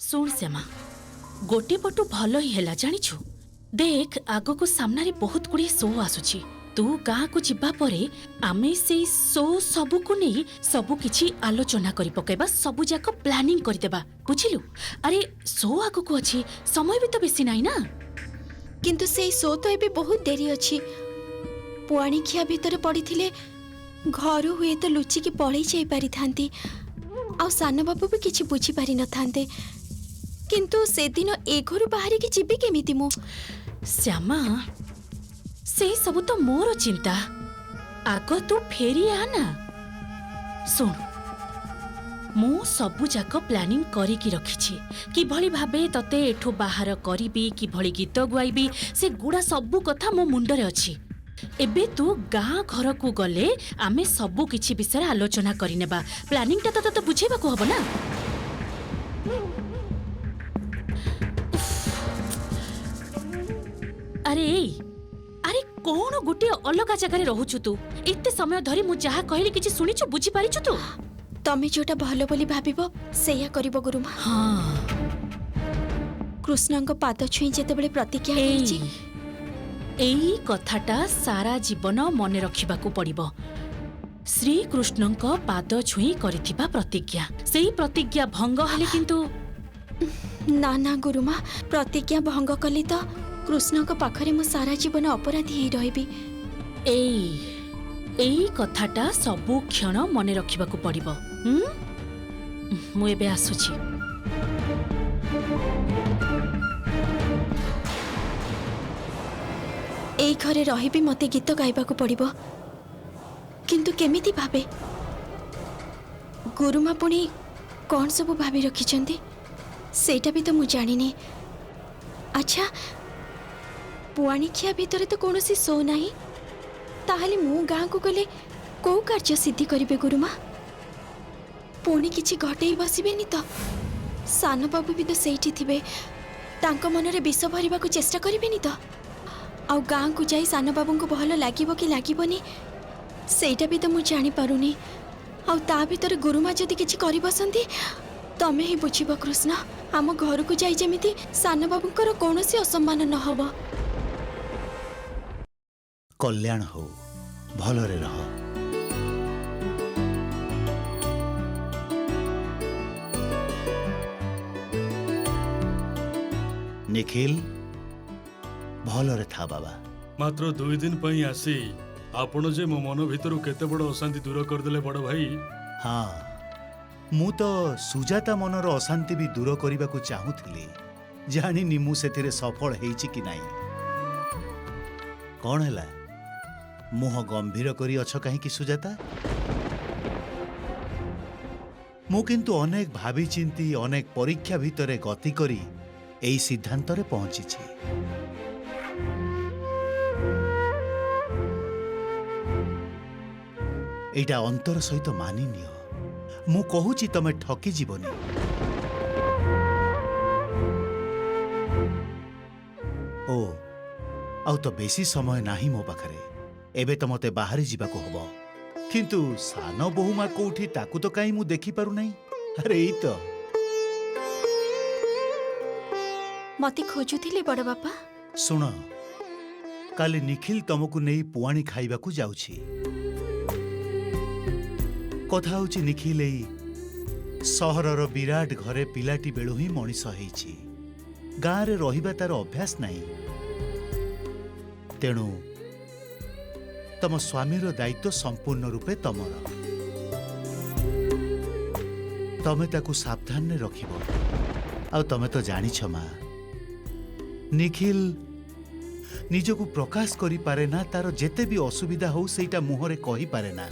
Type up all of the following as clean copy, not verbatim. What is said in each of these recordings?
शुण श्यामा गोटे पटु भल ही है जानिछु देख आग को सामने बहुत गुड़िए शो आसुची तू गाँ को जिबा परे आमे से शो सबु को नहीं सबु किछि आलोचना करि पकेबा सबु जाक प्लानिंग करि देबा बुझिलु। अरे शो आग को अछि समय भी तो बेसी नाही ना। किंतु से शो तो एबे बहुत देरी अछि पुआणी खिया भीतर पड़िथिले घर हुए तो लुचि की पळै जाई पारि थांती आ सान बाबू भी किछि बुझी पारि न थांते किंतु से दिन ए घरु बाहर की जिबी केमिति मु। श्यामा से सब तो मोर चिंता आग तू फेरी आना सुन मु सबु जाक प्लानिंग करी की रखिछि कि भली भाबे तते एठो बाहर करिबी कि भली गीत गुआइबी से गुड़ा सबु कथा मो मुंडरे अछि। एबे तू गाँ घर को गले आमे सबु किछि विषय आलोचना करि नेबा प्लानिंग ता तो बुझेबा को हबो ना। अरे अरे कौन गोटे अलग जगह रहूछु तू इत्ते समय धरी मु जहा कहली किछि सुनिछु बुझी पारिछु तू तमे जोटा भलो बोली भाबिबो सेया करिबो गुरुमा। हाँ कृष्णଙ୍କ पाद छुई जेतेबेले प्रतिज्ञा करिछि एई कथाटा सारा जीवन मने रखिबाकू पड़िबो। श्री कृष्णଙ୍କ पाद छुई करिथिबा प्रतिज्ञा सेई प्रतिज्ञा भंग हले किंतु ना ना गुरुमा प्रतिज्ञा भंग कली तो कृष्णଙ୍କ पाखरे मु सारा जीवन अपराधी ही रहिबी। एई कथाटा सबु क्षण मने रखिबाकू पड़िबो। मु एबे आसुछि। एई घरे रहिबी मते गीत गाइबाकू पड़िबो किंतु केमिति भाबे गुरुमा पुणी कौन सब भाभी रखिछंती सेटा भी तो मु जानिनी। अच्छा पुआणी खिया भीतर तो कौन सी शो नहीं ताहले मु गाँ को गले को कार्य सिद्धि करिबे गुरुमा पुणी किछि घटेई बसिबेनी तो सान बाबू भी तो सेठी थिबे तांको मनरे विष भरिबा को चेष्टा करिबेनी तो आ गाँ को जाई सान बाबू को भल लागिबो कि लागिबोनी सेटा भी तो मु जानि पारुनी आ ता भीतर गुरुमा जदि किछि करि बसंती तमे ही बुझिबो कृष्ण आम घर को जाई जेमिति सान बाबूकर कौनसी असम्मान न हबो। कल्याण हो भलरे रह। निखिल भलरे था बाबा मात्र 2 दिन पई आसी आपण जे मो मन भितरु केते बड़ अशांति दूर कर देले बड़ भाई। हाँ मु तो सुजाता मनर अशांति भी दूर करने को चाहूली जानी मु से सफल हेइछि कि नाही। कौन है मुह गंभीर करी अछ कहीं सुजाता मु किंतु अनेक भावी चिंती अनेक परीक्षा भितरे गति करी एई सिद्धांत रे पहुंची छी। एटा अंतर सहित मानि नियो मु कहूची तमे ठकी जीवनी। ओ आउ तो बेसी समय नाही मो पाखरे एबे तो मते बाहरी जीवाको हबो किंतु सान बहुमा कोठी ताकू तो काई मु देखि पारु नाही। अरे ई तो मते खोजुथिले बड़ बापा। सुन काली निखिल तुमको नहीं पुआणी खाइबा को जाउछि कथा होछि निखिल एई सहरर विराट घरे पिलाटी बेलु ही मनीष हेछि गाँ रे रहिबा तार अभ्यास नाही तेणु तम स्वामीर दायित्व संपूर्ण रूपे तमर तमे ताकू सावधान ने रखिबो। आ तमे तो जानिछ मा निखिल निजको प्रकाश करि पारे ना तार जेते भी असुविधा हो सेटा मुहरे कहि पारे ना।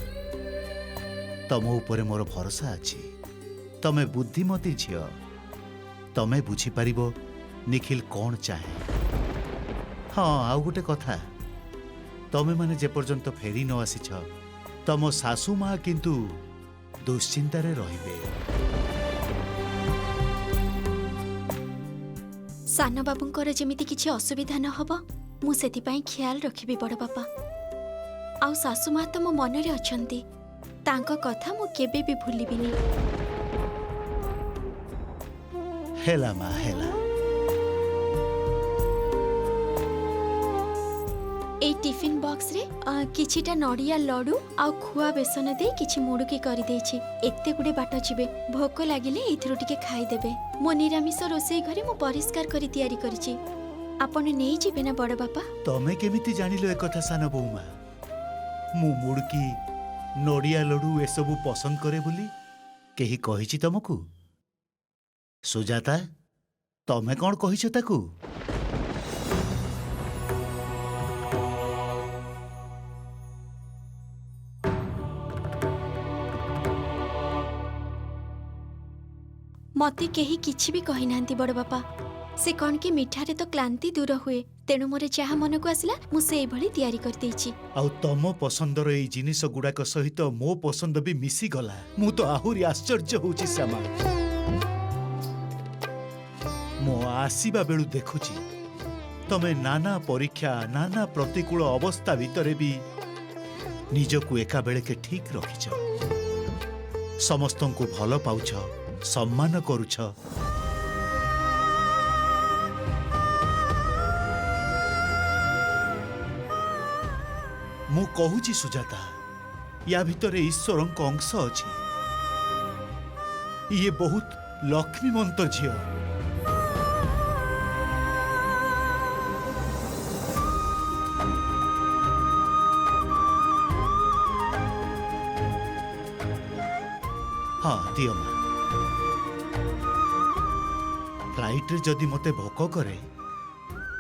तम उपरे मोर भरोसा अछि तमे बुद्धिमती झियो तमे बुझी पारिबो निखिल कौन चाहे। हाँ आउ गोटे कथा तमे माने जे पर्यंत फेरी न आसीछ तम सासू माँ किंतु दुश्चिंतारे रहिबे। सान बाबूंकर जेमिति किछि असुविधा न हबो मु सेति पई ख्याल रखिबी बड़ बापा। आउ सासू माँ तो मो मनरे अछंती तांको कथा मु केबे भी भूलिबिनी। ହେଲା ମା ହେଲା। এই টিফিন বক্স রে কিছিটা নড়িয়া লডু আউ খুয়া বেসন দেই কিছু মুড়ুকি করে দেইছি। এতে গুড়ে বাট ଯିବେ ভোক লাগিলে এইথিরু টিকে খাই দেবে। মো নিরামিষ রোষেই ঘরে মু পরিষ্কার করে তৈয়ারি করিছি। আপন নেই ଯିବେ না বড় বাপা? ତମେ କେମିତି ଜାଣିଲ ଏକଥା ସାନ ବୋଉମା? ମୁଁ ମୁଡ଼କି ନଡ଼ିଆ ଲଡୁ ଏସବୁ ପସନ୍ଦ କରେ ବୋଲି କେହି କହିଛି ତମକୁ? ସୁଜାତା, ତମେ କ'ଣ କହିଛ ତାକୁ? মতে কেহি কিছু বি কহি নাহান্তি বড় বাপা। সে কণ কি মিঠারে তো ক্লান্তি দূর হুয়ে, তেণু মোরে যাহা মনকু আসিলা মু সেই ভଳି তৈয়ারি করে দেইছি। ଆଉ ତମ ପସନ୍ଦର ଏଇ ଜିନିଷ ଗୁଡାକ ସହିତ ମୋ ପସନ୍ଦ ବି ମିଶିଗଲା। ମୁଁ ତ ଆହୁରି ଆଶ୍ଚର୍ଯ୍ୟ ହଉଛି ଶ୍ୟାମା। ମୋ ଆସିବା ବେଳୁ ଦେଖୁଛି ତମେ ନାନା ପରୀକ୍ଷା ନାନା ପ୍ରତିକୂଳ ଅବସ୍ଥା ଭିତରେ ବି ନିଜକୁ ଏକାବେଳକେ ଠିକ ରଖିଛ। ସମସ୍ତଙ୍କୁ ଭଲ ପାଉଛ, ସମ୍ମାନ କରୁଛ। ମୁଁ କହୁଛି ସୁଜାତା, ୟା ଭିତରେ ଈଶ୍ୱରଙ୍କ ଅଂଶ ଅଛି। ଇଏ ବହୁତ ଲକ୍ଷ୍ମୀମନ୍ତ ଝିଅ। ହଁ ଦିଅ ମା। ଫ୍ଲାଇଟ୍ରେ ଯଦି ମତେ ଭୋକ କରେ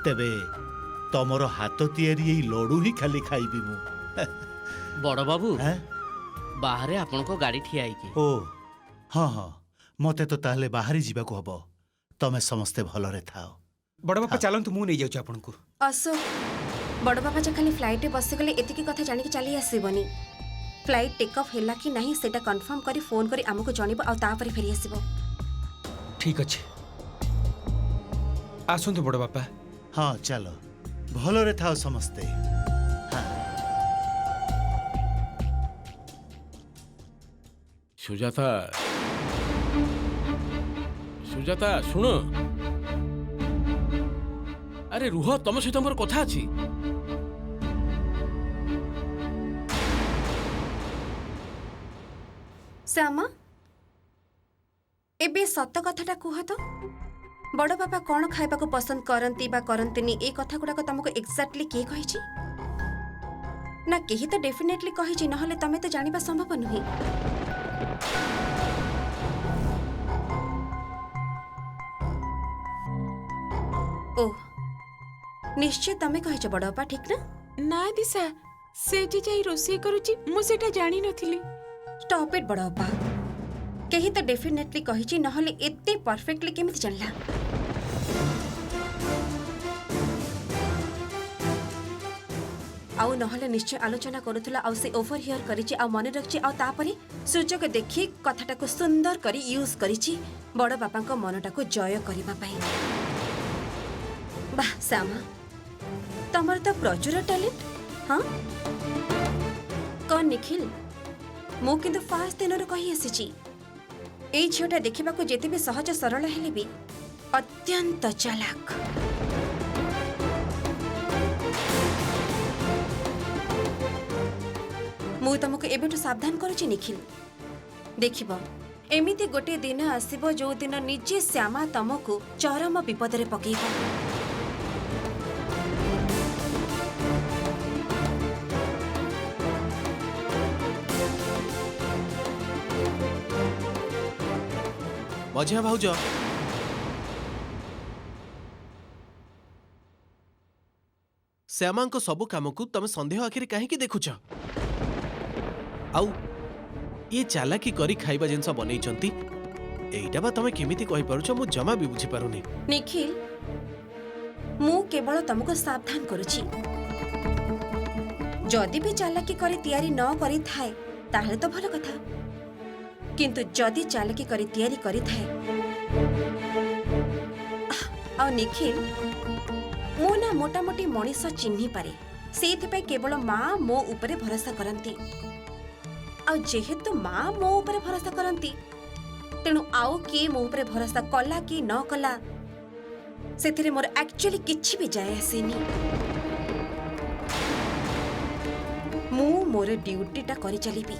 ତେବେ ତମର ହାତ ତିଆରି ଏଇ ଲଡୁ ହିଁ ଖାଲି ଖାଇବି ମୁଁ। ବଡ଼ ବାବୁ, ଆଁ? ବାହାରେ ଆପଣଙ୍କ ଗାଡ଼ି ଠିଆ ହେଇକି। ଓ ହଁ ହଁ, ମତେ ତ ତାହେଲେ ବାହାରି ଯିବାକୁ ହବ। ତମେ ସମସ୍ତେ ଭଲରେ ଥାଅ। ବଡ଼ ବାପା ଚାଲନ୍ତୁ, ମୁଁ ନେଇ ଯାଉଛି ଆପଣଙ୍କୁ। ଅଶୋକ, ବଡ଼ ବାପା ଯେ ଖାଲି ଫ୍ଲାଇଟ୍ରେ ବସିଗଲେ ଏତିକି କଥା ଜାଣିକି ଚାଲି ଆସିବନି। ଫ୍ଲାଇଟ୍ ଟେକ୍ ଅଫ୍ ହେଲା କି ନାହିଁ ସେଇଟା କନଫର୍ମ କରି ଫୋନ୍ କରି ଆମକୁ ଜଣିବ, ଆଉ ତାପରେ ଫେରି ଆସିବ। ଠିକ୍ ଅଛି, ଆସନ୍ତୁ ବଡ଼ ବାପା। ହଁ ଚାଲ, ଭଲରେ ଥାଅ ସମସ୍ତେ। ସୁଜାତା, ସୁଜାତା ଶୁଣ। ଆରେ ରୁହ, ତମ ସହିତ ମୋର କଥା ଅଛି। ଶ୍ୟାମା, ଏବେ ସତ କଥାଟା କୁହ ତ, ବଡ଼ ବାପା କ'ଣ ଖାଇବାକୁ ପସନ୍ଦ କରନ୍ତି ବା କରନ୍ତିନି ଏ କଥା ଗୁଡ଼ାକ ତମକୁ ଏକ୍ଜାକ୍ଟଲି କିଏ କହିଛି? ନା କେହି ତ ଡେଫିନେଟଲି କହିଛି, ନହେଲେ ତମେ ତ ଜାଣିବା ସମ୍ଭବ ନୁହେଁ। ଓ ନିଶ୍ଚୟ ତମେ କହିଛ ବଡ଼ ବାପା, ଠିକ୍ ନା? ନା ଦିଶା, ସେଠି ଯାଇ ରୋଷେଇ କରୁଛି, ମୁଁ ସେଟା ଜାଣି ନଥିଲି। ଷ୍ଟପ୍ ଇଟ୍ ବଡ଼ ବାପା, କେହି ତ ଡେଫିନେଟଲି କହିଛି, ନହେଲେ ଏତେ ପରଫେକ୍ଟଲି କେମିତି ଜାଣିଲା? ଆଉ ନହେଲେ ନିଶ୍ଚୟ ଆଲୋଚନା କରୁଥିଲା, ଆଉ ସେ ଓଭର ହିୟର କରିଛି, ଆଉ ମନେ ରଖିଛି, ଆଉ ତାପରେ ସୁଯୋଗ ଦେଖି କଥାଟାକୁ ସୁନ୍ଦର କରି ୟୁଜ୍ କରିଛି ବଡ଼ ବାପାଙ୍କ ମନଟାକୁ ଜୟ କରିବା ପାଇଁ। ବାଃ ଶ୍ୟାମା, ତମର ତ ପ୍ରଚୁର ଟ୍ୟାଲେଣ୍ଟ। ହଁ କଣ ନିଖିଲ, ମୁଁ କିନ୍ତୁ ଫାଷ୍ଟ ଦିନରୁ କହି ଆସିଛି, ଏଇ ଝିଅଟା ଦେଖିବାକୁ ଯେତେ ବି ସହଜ ସରଳ ହେଲେ ବି ଅତ୍ୟନ୍ତ ଚାଲାକ। ମୁଁ ତମକୁ ଏବେଠୁ ସାବଧାନ କରୁଛି ନିଖିଲ। ଦେଖିବ ଏମିତି ଗୋଟେ ଦିନ ଆସିବ ଯୋଉ ଦିନ ନିଜେ ଶ୍ୟାମା ତମକୁ ଚରମ ବିପଦରେ ପକେଇବ। ମଝିଆ ଭାଉଜ, ଶ୍ୟାମାଙ୍କ ସବୁ କାମକୁ ତମେ ସନ୍ଦେହ ଆଖିରେ କାହିଁକି ଦେଖୁଛ? ଆଉ ଇଏ ଚାଲାକି କରି ଖାଇବା ଜିନିଷ ବନେଇଛନ୍ତି, ଏଇଟା ବା ତମେ କେମିତି କହିପାରୁଛ? ମୁଁ ଜମା ବି ବୁଝିପାରୁନି। ନିଖିଲ, ମୁଁ କେବଳ ତମକୁ ସାବଧାନ କରୁଛି। ଯଦି ବି ଚାଲାକି କରି ତିଆରି ନ କରିଥାଏ ତାହେଲେ ତ ଭଲ କଥା, କିନ୍ତୁ ଯଦି ଚାଲାକି କରି ତିଆରି କରିଥାଏ, ଆଉ ନିଖିଲ, ମୁଁ ନା ମୋଟାମୋଟି ମଣିଷ ଚିହ୍ନି ପାରେ, ସେଇଥିପାଇଁ କେବଳ ମା ମୋ ଉପରେ ଭରସା କରନ୍ତି। ଆଉ ଯେହେତୁ ମା ମୋ ଉପରେ ଭରସା କରନ୍ତି, तेणु आउ किए मो उपरे भरोसा कला कि न कला सेथिरे मोर एक्चुअली किछि भी जाय आसेनी। मु मोर ड्यूटीटा करि चलिबी।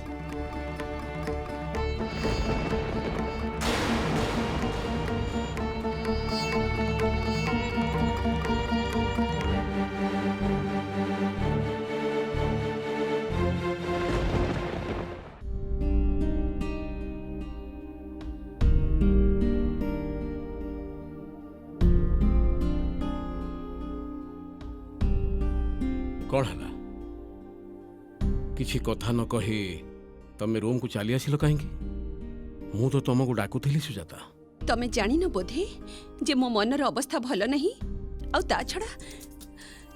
कौन है किसी कथा न कही तमे रूम को चली आसिल कहीं मु तो तुमको डाकुली सुजाता। तमे जानिन बोधे जे मो मनर अवस्था भल नहीं आ ता छड़ा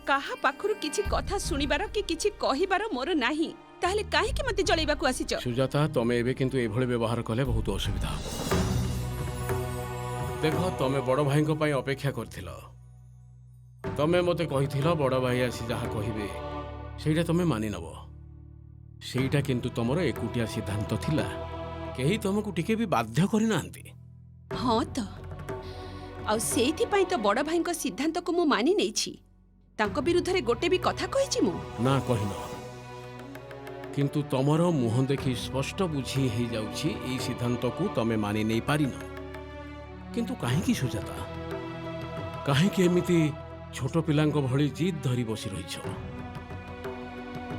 काहा पाखरु किछि कथा सुनिबार कि किछि कहिबार मोर नाही ताहले काहे कि मते जळैबा को आसीच। सुजाता तमे एबे किंतु एभळे व्यवहार कले बहुत असुविधा हो। देखो तमे बड़ भाई को पई अपेक्षा करथिलो। तमे मते कहिथिलो बड़ भाई आसी जहा कहिबे सेटा तमे मानि नबो। सेटा किंतु तमरो एकुटिया सिद्धांत थिला। केही तुमको टिके भी बाध्य करि नांती। हां तो आ सेथि पई तो बड़ भाई को सिद्धांत को मु मानि नै छी। तांको विरुद्ध रे गोटे भी कथा कहिछि मु ना कहिनो। किंतु तमरो मुह देखि स्पष्ट बुझी हे जाउछि एई सिद्धांत को तमे मानि नै पारिनो। किंतु काहे की सुजाता काहे की एमिति छोट पिलांको भली जिद धरी बसी रहिछ।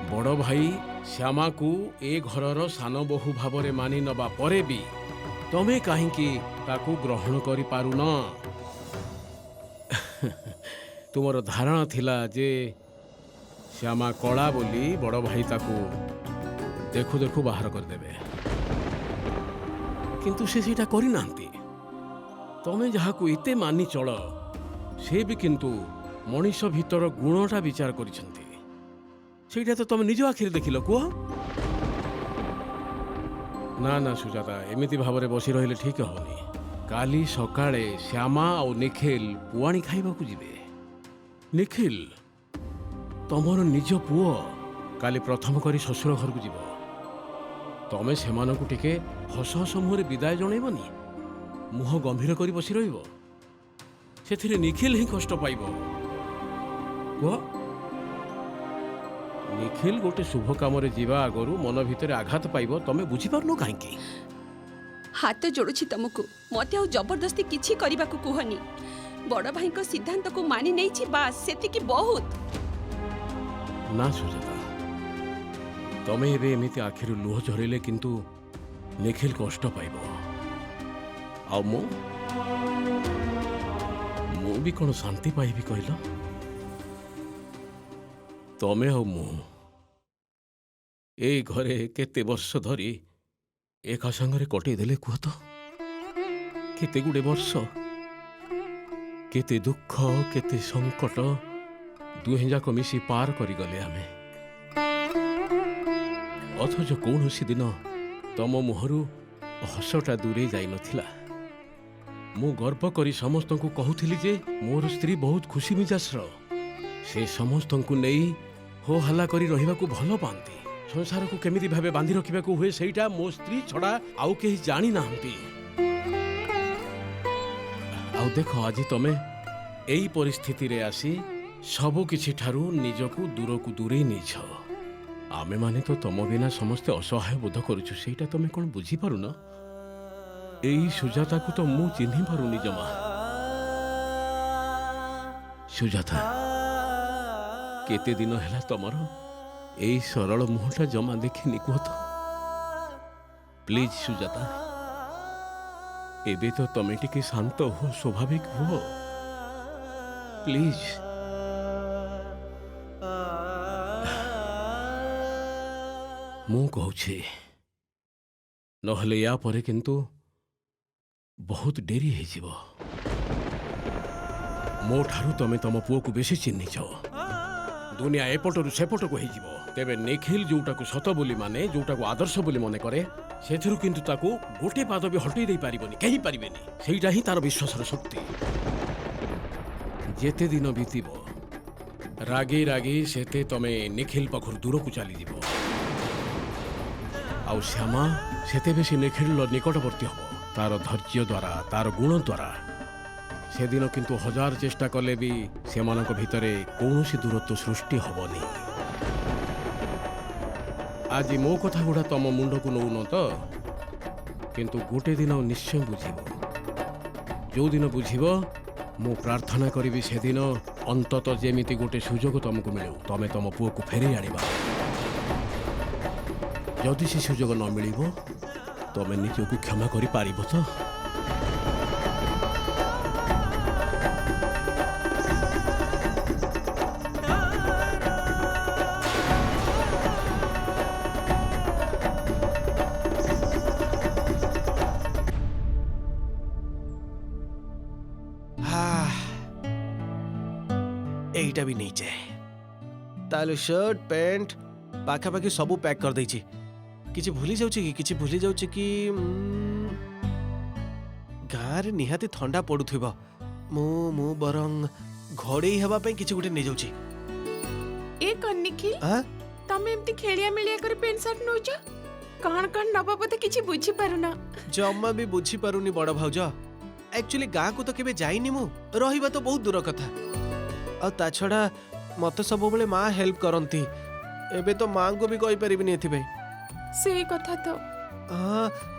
बड़ भाई श्यामा को ए घरर सान बहु भावरे मानि नबा परे भी तमे काहे की ताकू ग्रहण करि पारुन। तुमर धारणा थिला जे श्यामा कला बोली बड़ भाई ताकू देखु देखु बाहर कर देबे। किंतु से सेटा करि नांती। तमे जहा को इते मानि चल से भी किंतु मनीष भीतर गुणटा विचार करिसंती। सेटा तो तमे निज आखिर देखिल को। ना ना सुजाता एमिति भावरे बसी रहिले ठीक होनी। काली सकाळे श्यामा और निखिल पुआणी खाइबा को जिबे। निखिल तमर निज पुओ काली प्रथम करी ससुर घर को जीव। तमे सेमानकु टिके हस हस मुहरे विदाय जणैबनी। मुह गंभीर करी बसी रहिबो। सेथिरे निखिल ही कष्ट पाइबो। को निखिल गोटे शुभ काम रे जीवा आगरु मन भितर आघात पाइबो तमे बुझी पारनो काहेकि। हाथ जोड़ुछि तुमको मते आ जबरदस्ती किछि करिबा को कुहनी। बड़ भाई को सिद्धांत को मानि नै छी बास सेति की बहुत। ना सुजाता तमे एबे एमिति आखिर लुह झरेले किंतु निखिल कष्ट पाइबो। आ मु भी कोन शांति पाइबी कहलो। तमे आ मु ए घरे केते वर्ष धरी एका संगरे कटे देले कुह तो। केते गुडे वर्ष केते दुख केते संकट दुहे जाक मिसी पार करी गले आमे। अथच कौनसी दिन तम मुहरु हसटा दूरे जाई नथिला। मु गर्व करी समस्त को कहूथिली जे मोर स्त्री बहुत खुशी मिजाजर। से समस्त को नहीं हो हल्ला करी रहिबा को भल पांती। संसार को केमिति भाबे बांधी रखिबा को हुए सेटा मो स्त्री छड़ा आउ केही जानी नाहंती। आउ देखो आज तमे एई परिस्थिति रे आसी सबु किछि ठारू निजकु दूर को दूरे निछ। आमे माने तो तम बिना समस्त असहाय बोध करूछु। सेटा तमे कोन बुझी पारु न। एई सुजाता को तो मु चिन्हि पारुनी जमा। सुजाता केते दिन हैला तमर एई सरल मुहटा जमा देखिनि कुह तो। प्लीज सुजाता एबे तो तमे टिके शांत हो स्वाभाविक हो प्लीज। मु कहूछि नहले या परे किंतु बहुत डेरी है जीव। मो ठारू तमे तम पुओ को बेसी चिन्हिछ। दुनिया एपटरू सेपट को हो तेबे निखिल जोटा को सत बोली माने जोटा को आदर्श बोली मने करे सेथिरु किंतु ताको गोटे पाद भी हटई दे पारिबनी केही पारिबेनी। सेटा ही तार विश्वासर शक्ति। जेते दिन बीतीबो रागी रागी सेते तमे निखिल पाखर दूर को चली जीवो। आउ श्यामा सेते बेसी निखिल निकटवर्ती हबो। तार धैर्य द्वारा तार गुण द्वारा से दिन किंतु हजार चेष्टा कले भी से भितरे कौनसी दूरत्व सृष्टि हबनी। आज मो कथा गुड़ा तम मुंड को नौन तो किंतु गोटे दिन निश्चय बुझिब। जो दिन बुझिब मु प्रार्थना करी से दिन अंतत जेमिति गोटे सुजोग तुमको मिलू तमे तम पुओ को फेरी आनिबा। जदि से सुजोग न मिलिबो तमे निजको क्षमा करि पारिबो तो? एटा भी नहीं जाए ताले शर्ट पैंट पाखापाखि सब पैक कर देछि। किछि भूली जाउछि कि किछि भूली जाउछि कि गाँ रे निहाती ठंडा पड़ुथिबो मु बरং घोड़ेई हेबा पई किछि गुटे नै जाउछि। ए कन निखिल तमे एमती खेलिया मिलिया कर पेंट शर्ट नोच कान कान नबा पते किछि बुझी पारुना। जम्मा भी बुझी पारुनी बड़ भाउज। एक्चुअली गाँ को तो केबे जाइनी मु रहिबा तो बहुत दूर कथा। आ ता छड़ा मते सब बेले माँ हेल्प करंती एबे तो माँ को भी कहि परिबिनी एथिबे। सेही कथा तो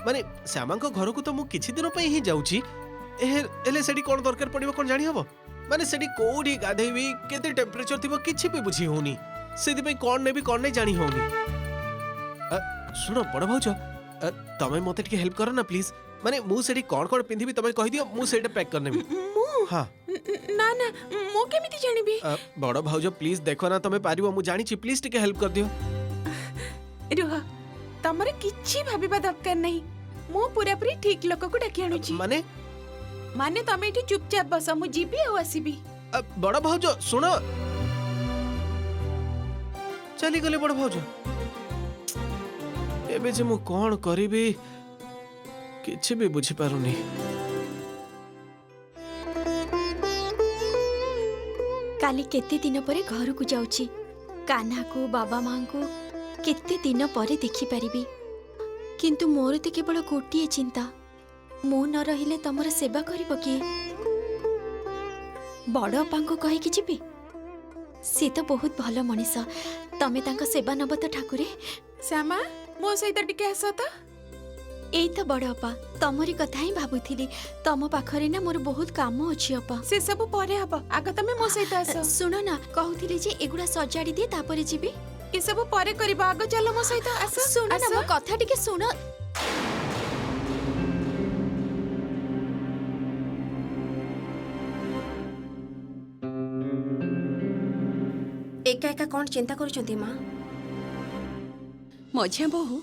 माने श्यामा को घर को तो मु किछि दिन पई ही जाउछि एले सेडी कोन दरकार पड़िबो कोन जानि हबो। माने सेडी कोडी गाधेबी केते टेम्परेचर थिबो किछि भी बुझी होनी सेदी पई कोन नेबी कोन नै जानि होनी। सुनो बड़ भाउज तमे मते टिके हेल्प करो ना प्लीज। माने मु सेडी कोन कोन पिंधिबी तमे कहि दियो मु सेटा पैक कर नेबी। हां ना ना मो केमिति जानिबी। बड़ भाउज प्लीज देखो ना तमे पारिबो मु जानि छि प्लीज टिके हेल्प कर दियो। रुह तमरे किछि भाबिबा दरकार नहीं मो पूरा पूरी ठीक लोक को डाकी आनु छि। माने माने तमे इठी चुपचाप बस मु जीबी आ आसीबी। बड़ भाउज सुनो चली गले बड़ भाउज एबे जे मु कोन करिबी किछि भी बुझी पारुनी। काली केते दिन परे घर को जाउची कान्हा को बाबा मां को केते दिन परे देखि परिबी। किंतु मोर ते केवल गोटिए चिंता मु न रहिले तमर सेवा करिबो किए। बड़ अप्पा को कहि कि जिबी से तो बहुत भलो मनीष तमे तांका सेवा नब तो ठाकुरे। श्यामा मो सहित टिके आस तो। एई तो बड़ अप्पा तमरी कथा ही भाबुथिली तम पाखरे ना मोर बहुत काम अछि अप्पा। से सब परे हबो आग तमे मो सहित आस। सुनो ना कहउथिली जे एगुडा सजाडी दिए तापरे जिबी। ए सब परे करबा आग चलो मो सहित आस। सुनो ना मो कथा टिके सुनो। एका एका कौन चिंता करुचंती माँ? मझिया बहु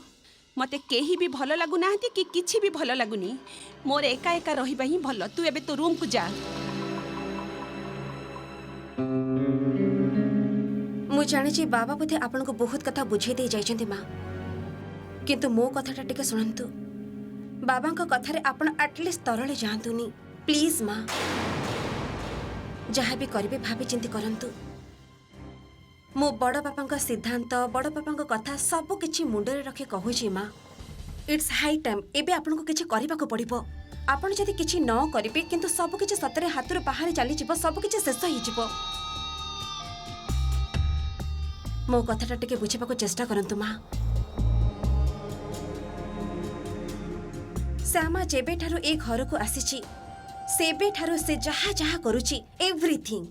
मते केही भी भल लागु नाहंती कि किछि भी भल लागुनी मोर एका एका रहिबा ही भल। तू एबे तो रूम को जा। मु जाने छी बाबा बोधे आपन को बहुत कथा बुझे दे जाइछंती माँ किंतु मो कथाटा टिके सुनंतु। बाबा को कथारे आपन एटलीस्ट तरले जांतुनी प्लीज माँ। जहाँ भी करिवे भाबी चिंती करंतु। मो बड़ बापा सिद्धांत बड़ बापा कथा सब किछि मुंडरे रखे कहूची माँ। इट्स हाई टाइम एबे आपन को किछि करिबा को पड़िबो। आपन जदि किछि न करिबे किंतु सब किछि सतरे हातुर बाहर चली जिवो सब किछि शेष ही जिवो। मो कथाटा टिके बुझिबा को चेष्टा करंतु माँ। श्यामा जेबे ठारू ए घर को आसीची सेबे ठारू से जहा जहा करूची एवरीथिंग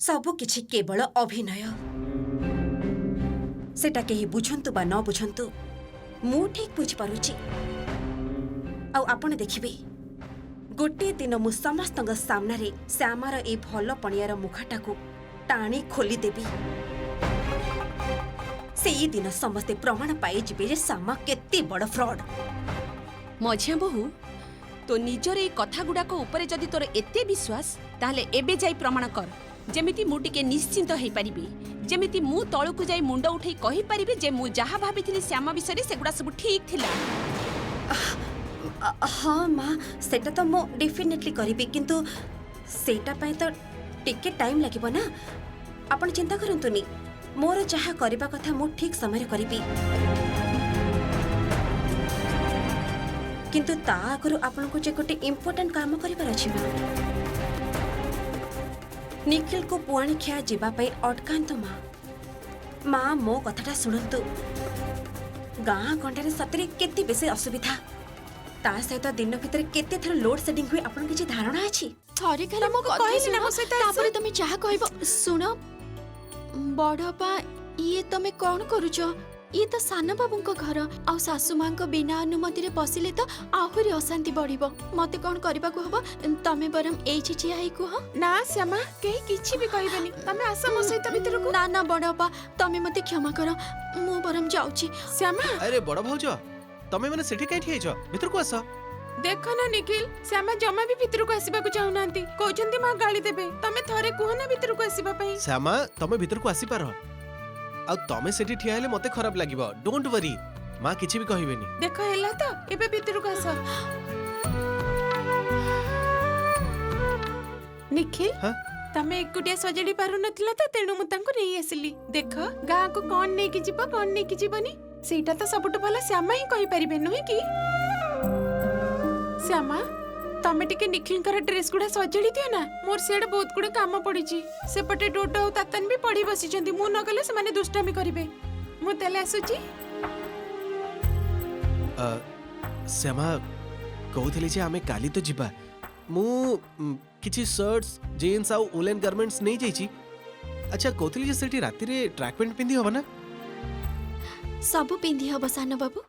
सबु किछि केवल अभिनय। सेटा केही बुझंतु बा न बुझंतु मु ठीक बुझी पारुची। आ आपण देखिबे गोटे दिन मु समस्तंग सामना रे श्यामार ए भल पणियार मुखाटा को टाणी खोली देबी। सेई दिन समस्ते प्रमाण पाई जिबे जे श्यामा केते बड़ फ्रॉड। मझिया बहु तो निजर ए कथा गुडाक ऊपर जदि तोर एते विश्वास ताहले एबे जाई प्रमाण कर जेमिति मु टिके निश्चिंत हेई परिबी। जेमिति मु तळकु जाई मुंड उठै कहि परिबी जे मु जहा भाबिथिली श्यामा विषय सेगुडा सब ठीक थिला। हाँ माँ सेटा तो मु डेफिनेटली करिबी किंतु सेटा पय तो टिके टाइम लागिबो ना। आपण चिंता करंतुनी मोर जहा करिबा कथा मु ठीक समय रे करिबी। किंतु ता आगु आपको जे गोटे इम्पोर्टेंट काम करिबार अछि मां। निखिल को पुआणी खिया जीवा पई अटकांतो मां मो कथाटा सुनंतु। गाँ गंडारे सतरे केते बेसी असुविधा ता सहित दिन भितर केते थर लोड सेडिंग हुए आपन किछि धारणा अछि? थरे खाली मो कहली ना, मो सहित आस। तापर तमे चाहा कहबो सुन बड़पा ये तमे कोन करूछ? ये तो सान बाबूंको घर आ सासु मां को बिना अनुमति रे पसिले तो आहुरी अशांति बढ़िबो। मते कोन करबा को हबो? तमे बरम एई चिचिया ही कुह ना श्यामा केही किछि भी कहबेनी। तमे आस मो सहित भीतर को। ना ना बड़पा तमे मते क्षमा कर मु बरम जाउची। श्यामा अरे बड़ भाउज तमे माने सेठी काई ठियाइछ भीतर को आस। देखो ना निखिल श्यामा जमा भी भीतर को आसीबा को चाहुनांती। कहउछंती मां गाली देबे। तमे थरे कुह ना भीतर को आसीबा पई। श्यामा तमे भीतर को आसी पारो आ तमे सेठी ठिया हेले मते खराब लागिबो। डोंट वरी मां किछि भी कहिबेनी। देखो हेला तो एबे भीतर को आस। निखिल हाँ? तमे एकुटिया सजड़ी पारु नथिला तो तेणु मु तांको नै आसिली। देखो गाँ को कोन नै कि जीव कोन नै कि जीवनी सेटा तो सबटु भलो श्यामा ही कहि परिबे नुहे कि? श्यामा तमे टिके निखिलकर ड्रेस गुडा सजड़ी दियो ना। मोर सेड बहुत गुडे काम पड़ीची। सेपटे डोडो और तातन भी पड़ी बसिचंती। मु न गले से माने दुष्टामी करिवे। मु तेले आसुची। श्यामा कहउथली जे आमे काली तो जिबा। मु किछि शर्ट्स जीन्स आ वुलन गारमेंट्स नै जाईची। अच्छा कहउथली जे सेठी राती रे ट्रैक पैंट पिंदी होबा ना? सब पिंदी हबो सान बाबू।